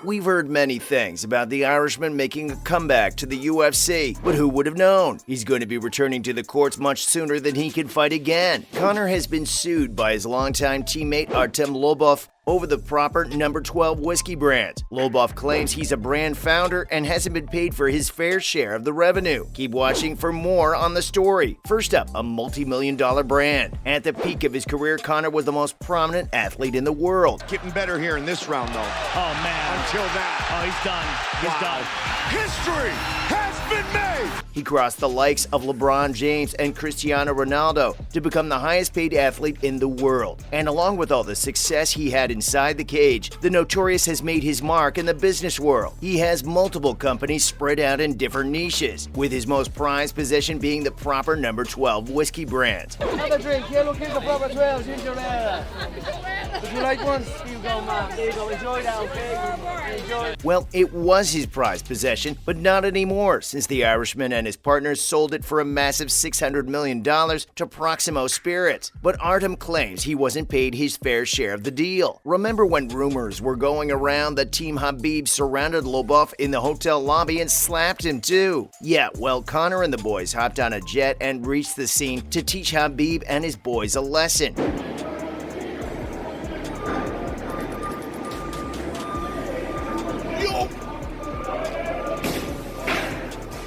We've heard many things about the Irishman making a comeback to the UFC, but who would have known? He's going to be returning to the courts much sooner than he can fight again. Conor has been sued by his longtime teammate Artem Lobov over the proper No. 12 whiskey brand. Lobov claims he's a brand founder and hasn't been paid for his fair share of the revenue. Keep watching for more on the story. First up, a multi-million-dollar brand. At the peak of his career, Conor was the most prominent athlete in the world. Getting better here in this round, though. Oh, man. Until that. Oh, he's done. He's done. History has been made! He crossed the likes of LeBron James and Cristiano Ronaldo to become the highest-paid athlete in the world. And along with all the success he had inside the cage, the Notorious has made his mark in the business world. He has multiple companies spread out in different niches, with his most prized possession being the proper No. 12 whiskey brand. Have a drink. Here, look, here's the proper 12, ginger ale. Would you like one? Here you go, man. There you go. Enjoy that, okay? Enjoy. Well, it was his prized possession, but not anymore, since the Irishman and his partners sold it for a massive $600 million to Proximo Spirits. But Artem claims he wasn't paid his fair share of the deal. Remember when rumors were going around that Team Habib surrounded Lobov in the hotel lobby and slapped him too? Yeah, well, Conor and the boys hopped on a jet and reached the scene to teach Habib and his boys a lesson.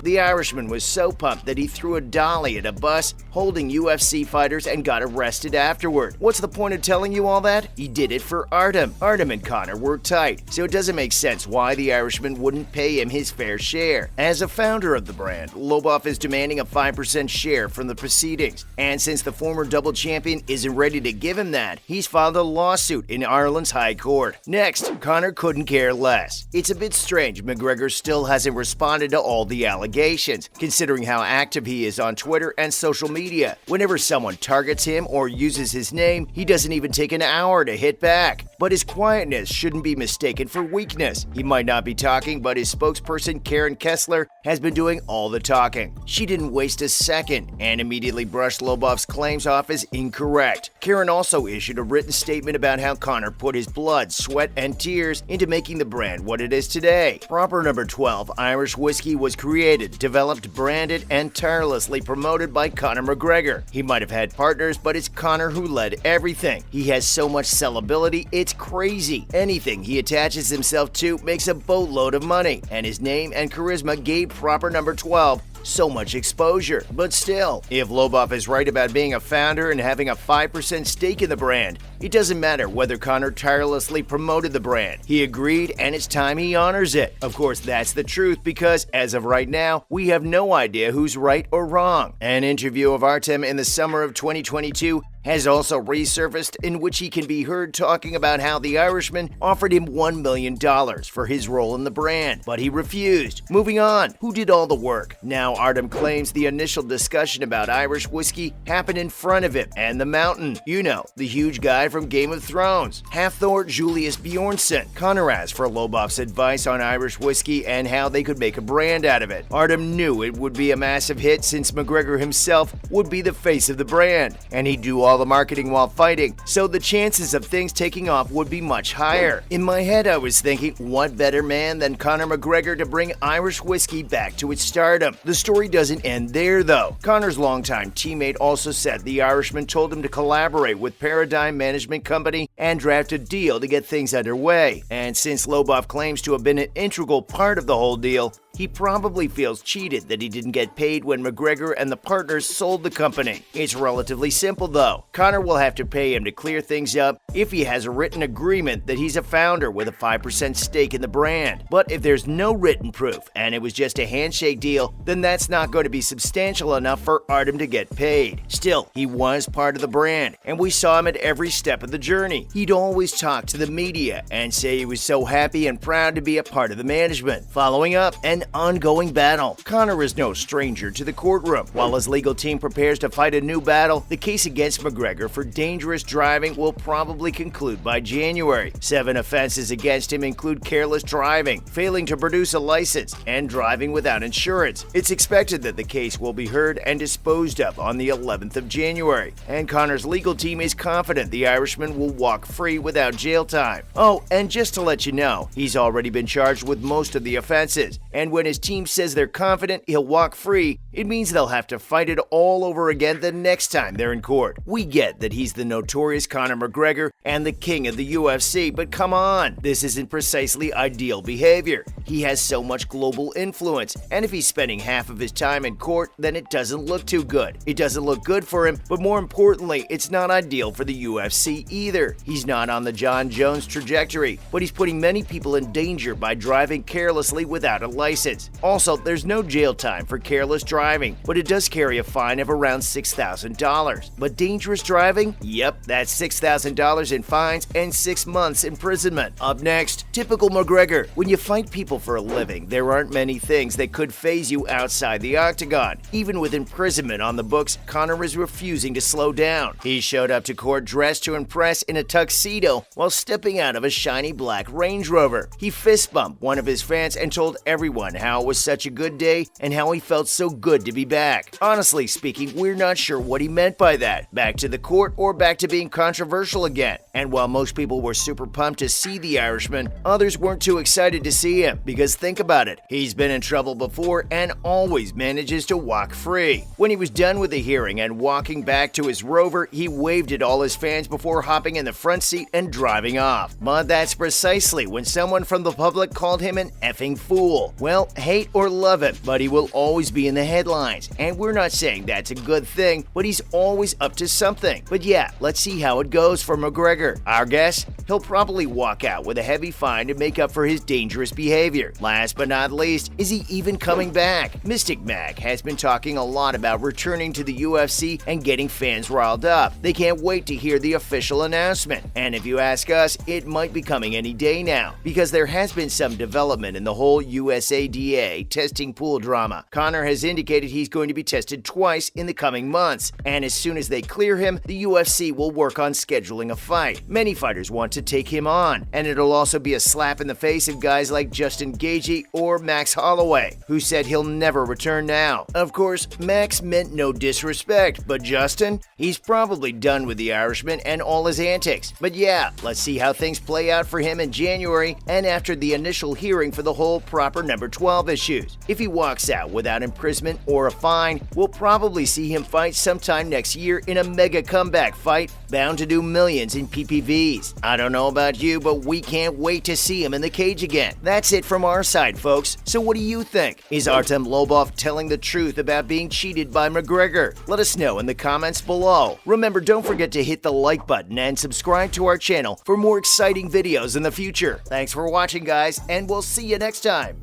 The Irishman was so pumped that he threw a dolly at a bus holding UFC fighters and got arrested afterward. What's the point of telling you all that? He did it for Artem. Artem and Conor were tight, so it doesn't make sense why the Irishman wouldn't pay him his fair share. As a founder of the brand, Lobov is demanding a 5% share from the proceedings. And since the former double champion isn't ready to give him that, he's filed a lawsuit in Ireland's High Court. Next, Conor couldn't care less. It's a bit strange McGregor still hasn't responded to all the allegations, considering how active he is on Twitter and social media. Whenever someone targets him or uses his name, he doesn't even take an hour to hit back. But his quietness shouldn't be mistaken for weakness. He might not be talking, but his spokesperson Karen Kessler has been doing all the talking. She didn't waste a second and immediately brushed Lobov's claims off as incorrect. Karen also issued a written statement about how Conor put his blood, sweat, and tears into making the brand what it is today. Proper No. 12 Irish whiskey was created, developed, branded, and tirelessly promoted by Conor McGregor. He might have had partners, but it's Conor who led everything. He has so much sellability, it's crazy. Anything he attaches himself to makes a boatload of money, and his name and charisma gave proper No. 12 so much exposure. But still, if Lobov is right about being a founder and having a 5% stake in the brand, it doesn't matter whether Conor tirelessly promoted the brand. He agreed, and it's time he honors it. Of course, that's the truth, because as of right now, we have no idea who's right or wrong. An interview of Artem in the summer of 2022 has also resurfaced, in which he can be heard talking about how the Irishman offered him $1 million for his role in the brand, but he refused. Moving on, who did all the work? Now Artem claims the initial discussion about Irish whiskey happened in front of him and the Mountain. You know, the huge guy from Game of Thrones. Hathor Julius Bjornsson. Conor asked for Lobov's advice on Irish whiskey and how they could make a brand out of it. Artem knew it would be a massive hit since McGregor himself would be the face of the brand, and he'd do all the marketing while fighting, so the chances of things taking off would be much higher. In my head, I was thinking, what better man than Conor McGregor to bring Irish whiskey back to its stardom? The story doesn't end there, though. Conor's longtime teammate also said the Irishman told him to collaborate with Paradigm Management Company and draft a deal to get things underway. And since Lobov claims to have been an integral part of the whole deal, he probably feels cheated that he didn't get paid when McGregor and the partners sold the company. It's relatively simple, though. Conor will have to pay him to clear things up if he has a written agreement that he's a founder with a 5% stake in the brand. But if there's no written proof and it was just a handshake deal, then that's not going to be substantial enough for Artem to get paid. Still, he was part of the brand, and we saw him at every step of the journey. He'd always talk to the media and say he was so happy and proud to be a part of the management. Following up, an an ongoing battle. Conor is no stranger to the courtroom. While his legal team prepares to fight a new battle, the case against McGregor for dangerous driving will probably conclude by January. 7 offenses against him include careless driving, failing to produce a license, and driving without insurance. It's expected that the case will be heard and disposed of on the 11th of January, and Conor's legal team is confident the Irishman will walk free without jail time. Oh, and just to let you know, he's already been charged with most of the offenses, and when his team says they're confident he'll walk free, it means they'll have to fight it all over again the next time they're in court. We get that he's the notorious Conor McGregor and the king of the UFC, but come on, this isn't precisely ideal behavior. He has so much global influence, and if he's spending half of his time in court, then it doesn't look too good. It doesn't look good for him, but more importantly, it's not ideal for the UFC either. He's not on the John Jones trajectory, but he's putting many people in danger by driving carelessly without a license. Also, there's no jail time for careless driving, but it does carry a fine of around $6,000. But dangerous driving? Yep, that's $6,000 in fines and 6 months imprisonment. Up next, typical McGregor. When you fight people for a living, there aren't many things that could faze you outside the octagon. Even with imprisonment on the books, Conor is refusing to slow down. He showed up to court dressed to impress in a tuxedo while stepping out of a shiny black Range Rover. He fist bumped one of his fans and told everyone how it was such a good day and how he felt so good to be back. Honestly speaking, we're not sure what he meant by that. Back to the court or back to being controversial again. And while most people were super pumped to see the Irishman, others weren't too excited to see him, because think about it, he's been in trouble before and always manages to walk free. When he was done with the hearing and walking back to his Rover, he waved at all his fans before hopping in the front seat and driving off. But that's precisely when someone from the public called him an effing fool. Well, hate or love him, but he will always be in the headlines, and we're not saying that's a good thing, but he's always up to something. But yeah, let's see how it goes for McGregor. Our guess? He'll probably walk out with a heavy fine to make up for his dangerous behavior. Last but not least, is he even coming back? Mystic Mac has been talking a lot about returning to the UFC and getting fans riled up. They can't wait to hear the official announcement. And if you ask us, it might be coming any day now, because there has been some development in the whole USADA testing pool drama. Conor has indicated he's going to be tested twice in the coming months, and as soon as they clear him, the UFC will work on scheduling a fight. Many fighters want to take him on, and it'll also be a slap in the face of guys like Justin Gaethje or Max Holloway, who said he'll never return now. Of course, Max meant no disrespect, but Justin? He's probably done with the Irishman and all his antics. But yeah, let's see how things play out for him in January and after the initial hearing for the whole proper number 12 issues. If he walks out without imprisonment or a fine, we'll probably see him fight sometime next year in a mega comeback fight bound to do millions in PPVs. I don't know about you, but we can't wait to see him in the cage again. That's it from our side, folks. So what do you think? Is Artem Lobov telling the truth about being cheated by McGregor? Let us know in the comments below. Remember, don't forget to hit the like button and subscribe to our channel for more exciting videos in the future. Thanks for watching, guys, and we'll see you next time.